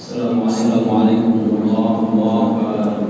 Assalamualaikum warahmatullahi wabarakatuh.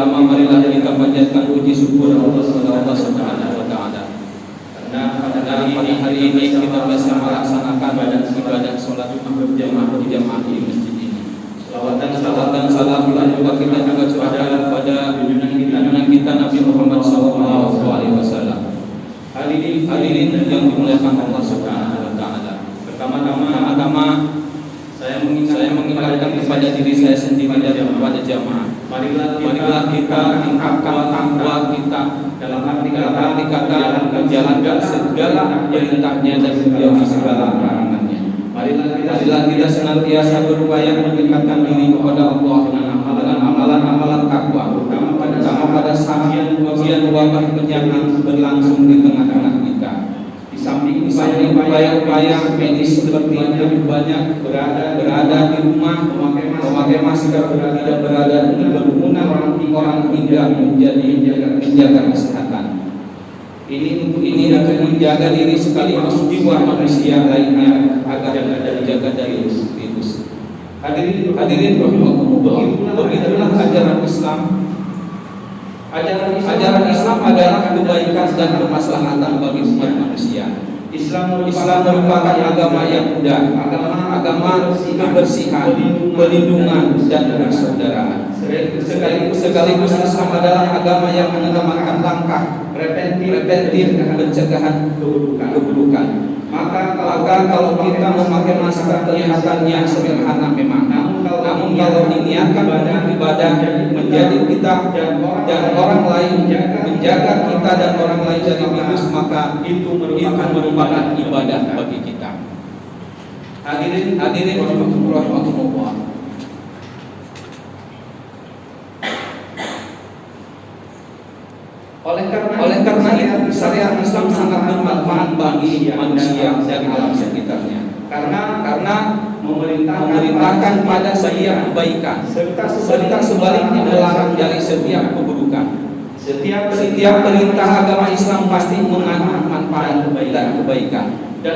Pertama-tama marilah kita panjatkan puji syukur Allah Subhanahu wa taala. pada hari ini kita bisa melaksanakan ibadah sholat berjamaah di masjid ini. Salawat dan salam juga kita curahkan kepada junjungan kita Nabi Muhammad SAW. Hadirin yang dimuliakan Allah Subhanahu wa taala. Pertama-tama saya mengingatkan kepada diri saya sendiri dan kepada jamaah. Marilah kita tingkatkan takwa kita dalam arti kata menjalankan segala perintahnya dan menjauhi segala larangannya. Marilah kita senantiasa berupaya mendekatkan diri kepada Allah dengan amalan-amalan takwa, terutama pada saat ujian wabah penyakit berlangsung di tengah-tengah kita. Di samping upaya-upaya medis seperti lebih banyak berada di rumah, memakai masker, tidak berada di kerumunan orang hingga menjaga kesehatan. Ini untuk menjaga diri sekaligus jiwa manusia lainnya agar dijaga dari virus. Hadirin rahimakumullah, begitulah ajaran Islam. Ajaran Islam adalah kebaikan dan kemaslahatan bagi umat manusia. Islam merupakan agama yang mudah, agama kebersihan, pelindungan dan persaudaraan. Sekaligus Islam adalah agama yang mengedepankan langkah preventif pencegahan keburukan. Maka kalau kita memakai masker kelihatannya sederhana memang, namun kalau diniatkan ibadah menjadi kita dan orang lain, menjaga kita dan orang lain dari virus, maka itu merupakan ibadah bagi kita. Hadirin rahimakumullah. Oleh karena itu syariat Islam sangat bermanfaat bagi manusia dan alam sekitarnya. Karena memerintahkan pada setiap kebaikan serta sebaliknya melarang dari setiap keburukan. Setiap perintah agama Islam pasti mengandung manfaat dan kebaikan. Dan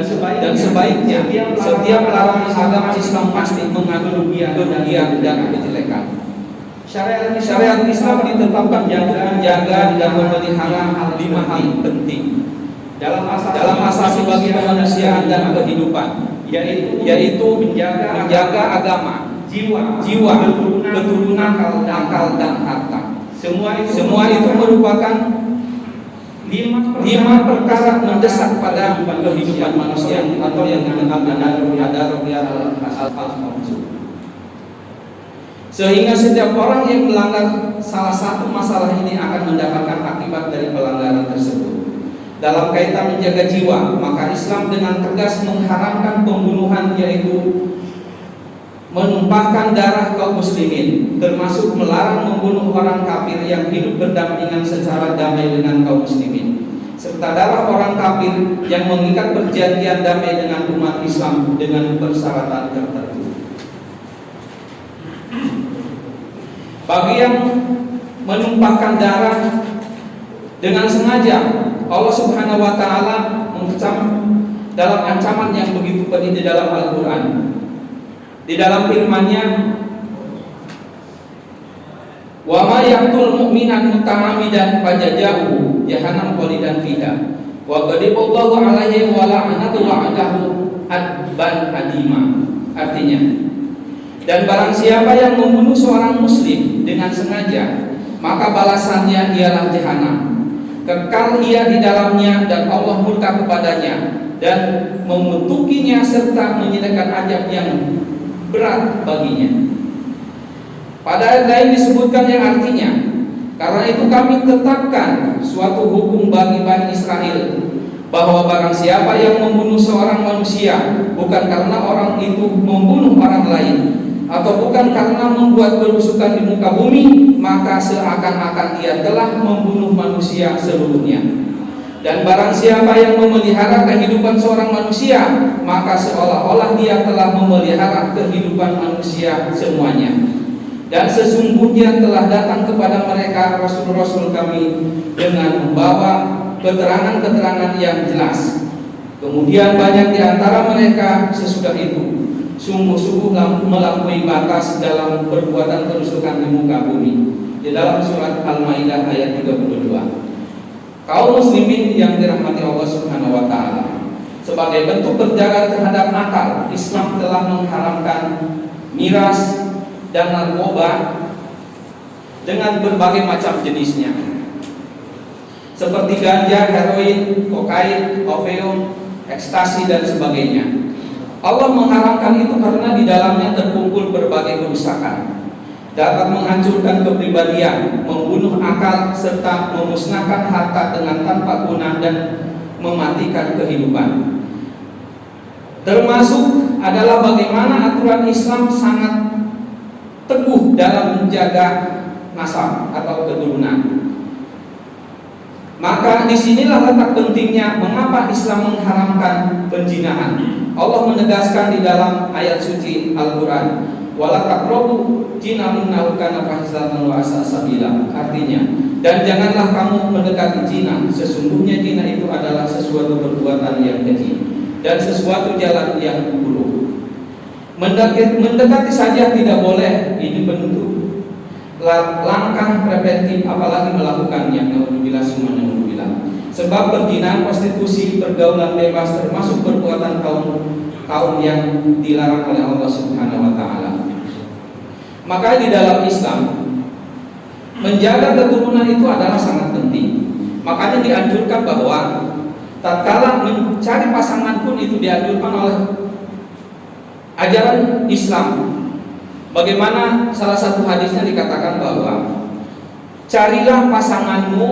sebaiknya setiap larangan agama Islam pasti mengandung kerugian dan kejelekan. Syariat Islam ditetapkan untuk menjaga dan memelihara 5 hal penting dalam asasi bagi kemanusiaan dan kehidupan, yaitu menjaga agama, jiwa, keturunan, akal dan harta. Semua itu merupakan 5 perkara mendesak pada kehidupan manusia atau yang dikenal dengan ad-daruriyat al-mawjud. Sehingga setiap orang yang melanggar salah satu masalah ini akan mendapatkan akibat dari pelanggaran tersebut. Dalam kaitan menjaga jiwa, maka Islam dengan tegas mengharamkan pembunuhan, yaitu menumpahkan darah kaum muslimin, termasuk melarang membunuh orang kafir yang hidup berdampingan secara damai dengan kaum muslimin, serta darah orang kafir yang mengikat perjanjian damai dengan umat Islam dengan persyaratan tertentu. Bagi yang menumpahkan darah dengan sengaja, Allah Subhanahu wa taala mengecam dalam ancaman yang begitu pedih di dalam Al-Qur'an. Di dalam firman-Nya, "Wa ma yaqtul mu'minan muta'ammidan fajaza'uhu jahannam khalidan fiha wa ghadiballahu 'alaihi wa la'anatu wa 'adahu adban adima." Artinya, dan barang siapa yang membunuh seorang muslim dengan sengaja, maka balasannya ialah jahanam, kekal ia di dalamnya, dan Allah murka kepadanya dan mengutukinya serta menyediakan azab yang berat baginya. Pada ayat lain disebutkan yang artinya, karena itu kami tetapkan suatu hukum bagi Bani Israel, bahwa barang siapa yang membunuh seorang manusia bukan karena orang itu membunuh orang lain, atau bukan karena membuat kerusakan di muka bumi, maka seakan-akan ia telah membunuh manusia seluruhnya. Dan barang siapa yang memelihara kehidupan seorang manusia, maka seolah-olah dia telah memelihara kehidupan manusia semuanya. Dan sesungguhnya telah datang kepada mereka Rasul-Rasul kami dengan membawa keterangan-keterangan yang jelas. Kemudian banyak di antara mereka sesudah itu sungguh-sungguh melampaui batas dalam perbuatan kerusakan di muka bumi. Di dalam surat Al-Maidah ayat 32. Kaum muslimin yang dirahmati Allah Subhanahu wa Sebagai bentuk penjagaan terhadap akal, Islam telah mengharamkan miras dan narkoba dengan berbagai macam jenisnya, seperti ganja, heroin, kokain, opium, ekstasi dan sebagainya. Allah mengharamkan itu karena di dalamnya terkumpul berbagai kerusakan, dapat menghancurkan kepribadian, membunuh akal, serta memusnahkan harta dengan tanpa guna dan mematikan kehidupan. Termasuk adalah bagaimana aturan Islam sangat teguh dalam menjaga nasab atau keturunan. Maka disinilah letak pentingnya mengapa Islam mengharamkan penjinahan. Allah menegaskan di dalam ayat suci Al-Quran, wala taqrabu zina innahu kana fahsyatan wa sa'a sabila. Artinya, dan janganlah kamu mendekati zina, sesungguhnya zina itu adalah sesuatu perbuatan yang keji dan sesuatu jalan yang buruk. Mendekati saja tidak boleh, ini bentuk langkah preventif, apalagi melakukannya. Naudzubillah summa naudzubillah. Sebab perzinahan, prostitusi, pergaulan bebas termasuk perbuatan kaum yang dilarang oleh Allah Subhanahu wa taala. Maka di dalam Islam menjaga keturunan itu adalah sangat penting. Makanya dianjurkan bahwa tatkala mencari pasangan pun itu dianjurkan oleh ajaran Islam. Bagaimana salah satu hadisnya dikatakan bahwa carilah pasanganmu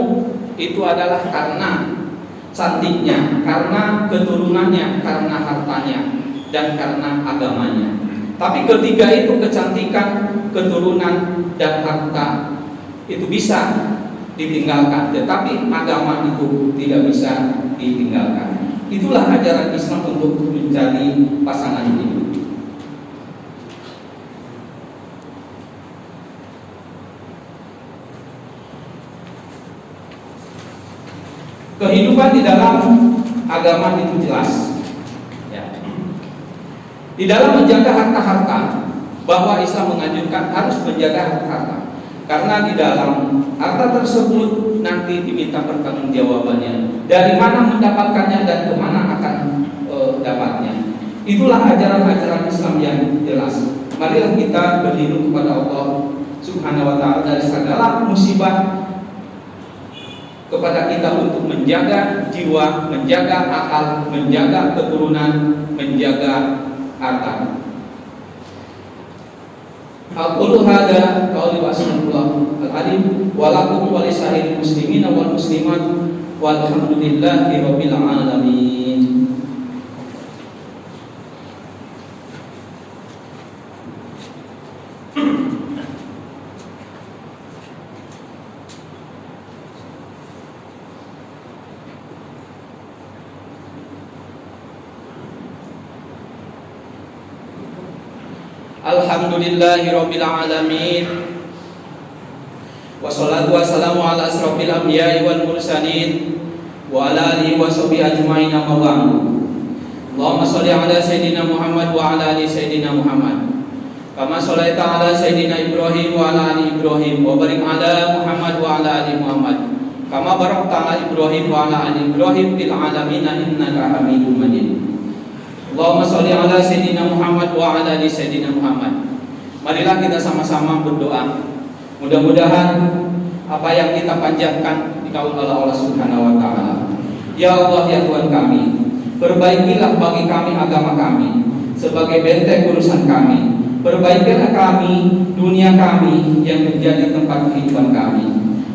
itu adalah karena cantiknya, karena keturunannya, karena hartanya, dan karena agamanya. Tapi ketiga itu, kecantikan, keturunan, dan harta, itu bisa ditinggalkan, tetapi agama itu tidak bisa ditinggalkan. Itulah ajaran Islam untuk mencari pasangan ini. Kehidupan di dalam agama itu jelas, ya. Di dalam menjaga harta-harta, bahwa Islam menganjurkan harus menjaga harta-harta, karena di dalam harta tersebut nanti diminta pertanggungjawabannya, dari mana mendapatkannya dan kemana akan dapatnya. Itulah ajaran-ajaran Islam yang jelas. Marilah kita berlindung kepada Allah Subhanahu wa taala dari segala musibah, kepada kita untuk menjaga jiwa, menjaga akal, menjaga keturunan, menjaga harta. Aqulu hada qauli wa astaghfirullah al-alim wa lakum wa lisa'iril muslimina wal muslimat walhamdulillahi rabbil alamin. Alhamdulillahi rabbil alamin. Wassalatu wassalamu ala asrofil anbiya'i wal mursalin wa ala alihi wa sahbihi ajma'in, amma ba'du. Allahumma sholli ala sayyidina Muhammad wa ala ali sayyidina Muhammad kama shallaita ala sayyidina Ibrahim wa ala ali Ibrahim, wa barik ala Muhammad wa ala ali Muhammad kama barakta ala Ibrahim wa ala ali Ibrahim fil alamin innaka Hamidum Majid. Allahumma sholli ala sayyidina Muhammad wa ala ali sayyidina Muhammad. Marilah kita sama-sama berdoa. Mudah-mudahan apa yang kita panjatkan dikabul oleh Allah Subhanahu wa taala. Ya Allah, ya Tuhan kami, perbaikilah bagi kami agama kami sebagai benteng urusan kami. Perbaikilah kami dunia kami yang menjadi tempat kehidupan kami.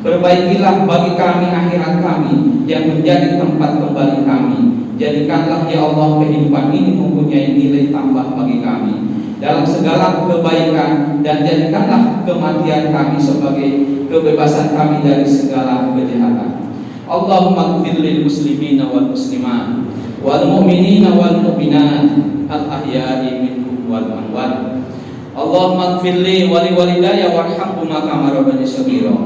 Perbaikilah bagi kami akhirat kami yang menjadi tempat kembali kami. Jadikanlah ya Allah kehidupan ini mempunyai nilai tambah bagi kami dalam segala kebaikan, dan jadikanlah kematian kami sebagai kebebasan kami dari segala kejahatan. Allahumma ighfir lil muslimina wal muslimat wal mu'minina wal mu'minat al ahya'i minhum wal amwat. Allahumma ighfir li wa li walidayya warhamhuma kama rabbayani shaghira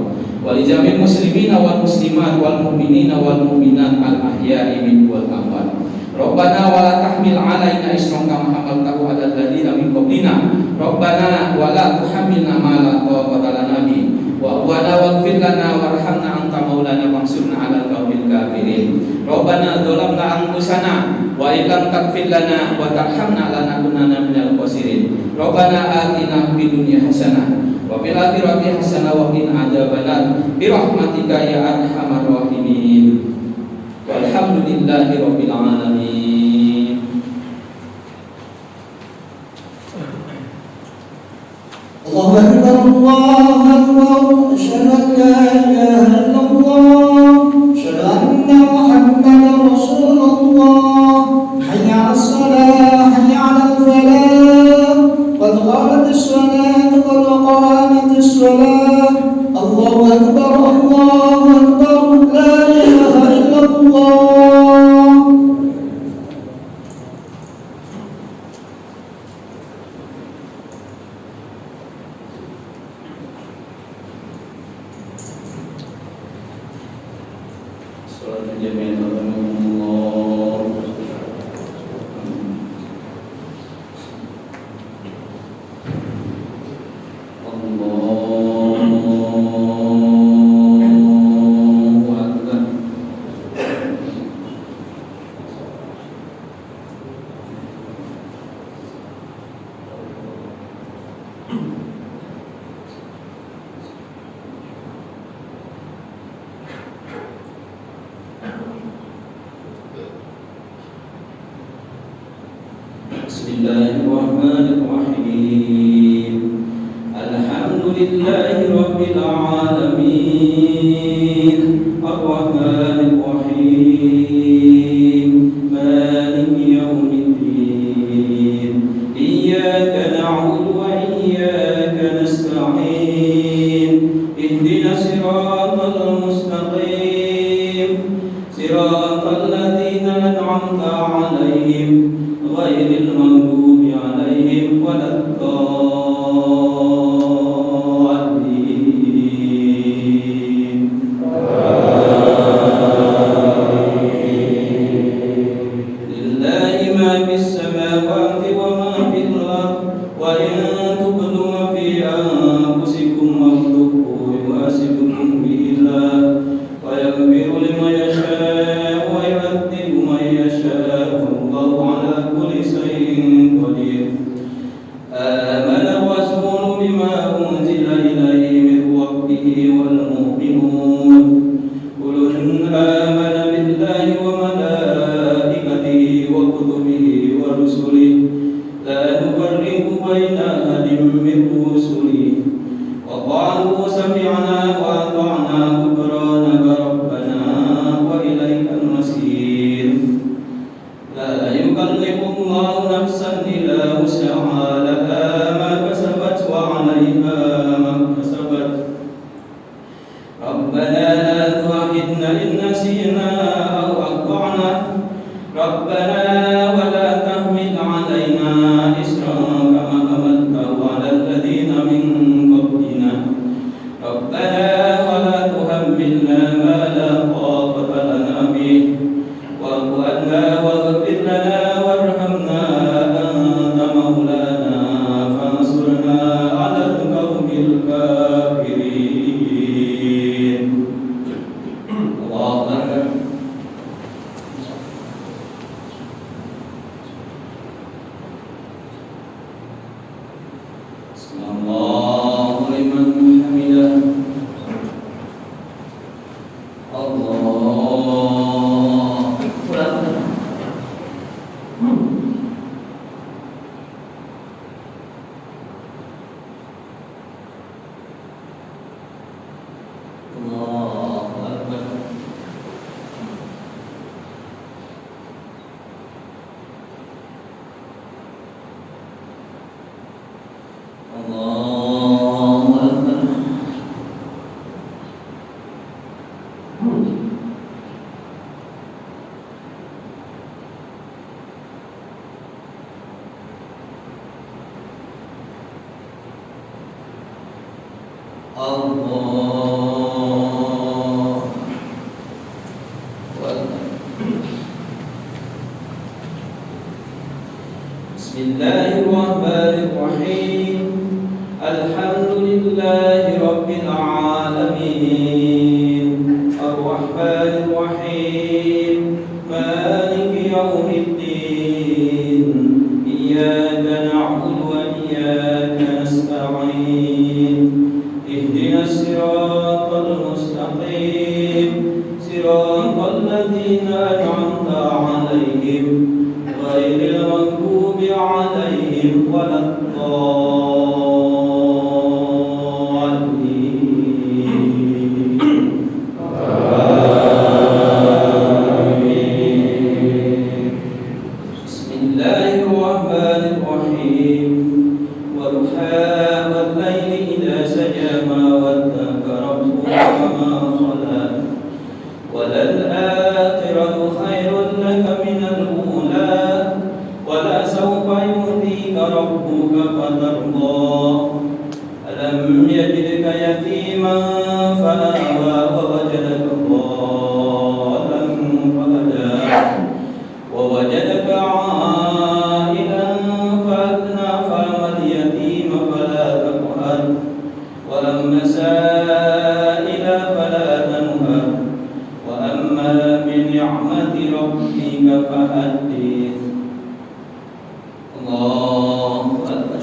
wa li jami'il muslimina wal muslimat wal mu'minina wal mu'minat al ahya'i minhum wal amwat. Rabbana wa la tahmil 'alaina isran kama hamaltahu 'alal ladzina min qablina. Rabbana wa la tuhammilna ma la taqata lana bihi wa'fu 'anna waghfir lana warhamna anta maulana wansurna 'alal qaumil kafirin. Rabbana dzalamna anfusana wa illam taghfir lana wa tarhamna lanakunanna minal khasirin. Rabbana atina fid dunya hasanah wa fil akhirati hasanah wa qina adzabannar bi rahmatika ya arhamar rahimin. Walhamdulillahi rabbil alamin. Allahu akbar, Allahu akbar, asyhadu an la ilaha illallah, asyhadu anna Muhammadar Rasulullah. Hayya 'alas shalah, hayya 'alal falah, qad qamatis shalah, qad qamatis shalah. Allahu akbar, Allahu akbar, la ilaha illallah. Salat jami'an Allah. Allahu Akbar. Bismillahirrahmanirrahim. Alhamdulillahi rabbil alamin. Ar-Rahmanir Rahim. Maliki yaumiddin. Iyyaka na'budu wa iyyaka nasta'in. Ihdinas siratal mustaqim. Siratal ladzina an'amta 'alaihim ghairil maghdubi 'alaihim waladdallin. Lillahi ma fis samawati wa ma fil ardh wa in tubdu ma fi anfusikum aw tukhfuhu yuhasibukum bihi Allah wa yaghfiru liman yasha'u wa yu'adhibu man yasha'u. Wallahu 'ala kulli shay'in qadir. Amana rasulu bima unzila ilayhi min rabbihi wal mu'minun kullun amana billahi wa malaikatihi wa kutubihi wa rusulihi la nufarriqu baina ahadin min rusulihi wa qalu sami'na wa ata'na ghufranaka rabbana wa ilaikal masir. La yukallifu Allahu nafsan illa wus'aha, laha ma kasabat wa 'alayha ma kasabat. Rabbana la tu'akhidhna in nasina aw akhta'na. Rabbana wa la tahmil 'alaina isran kama hamaltahu 'alal ladzina min qablina. Rabbana wa la tuhammilna ma la taqata lana bih. Wa'fu 'anna waghfir lana warhamna anta maulana fansurna 'alal qaumil kafirin. Allahu Akbar. Allahu liman hamidah. Allahu Akbar. Allahu Akbar. Allahu Akbar. Allah. Bismillahirrahmanirrahim. Alhamdulillahi rabbil alamin. Ar-Rahmanir Rahim. Maliki yaumiddin. الذين أنعمت عليهم غير المغضوب عليهم ولا الضالين. بسم الله الرحمن الرحيم. والضحى والليل إذا سجى ما ودعك ربك وما قلى وللآخرة خير لك من الأولى ولسوف يؤتيك ربك فترضى ألم يجدك يتيما فآوى ووجدك ضالا فهدى ووجدك عائلا فأغنى فأما اليتيم فلا تقهر وأما السائل فلا تنهر وأما بنعمة ربك فحدث. الله أكبر.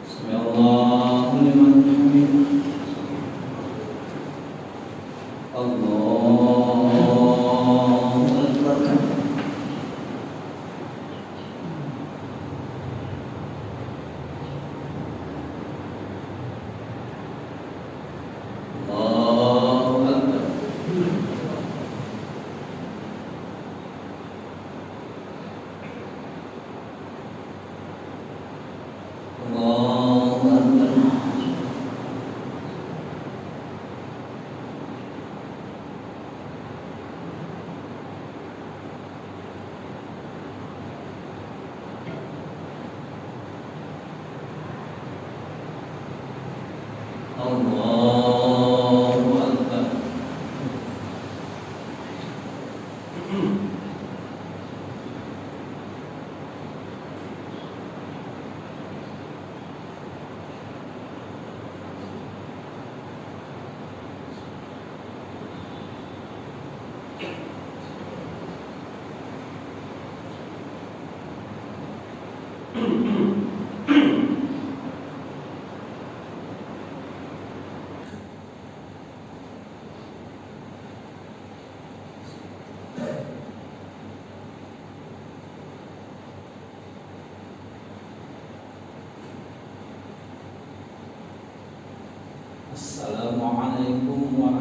سمع الله لمن حمده. الله أكبر. الله أكبر. الله أكبر. الله أكبر. Assalamualaikum warahmatullahi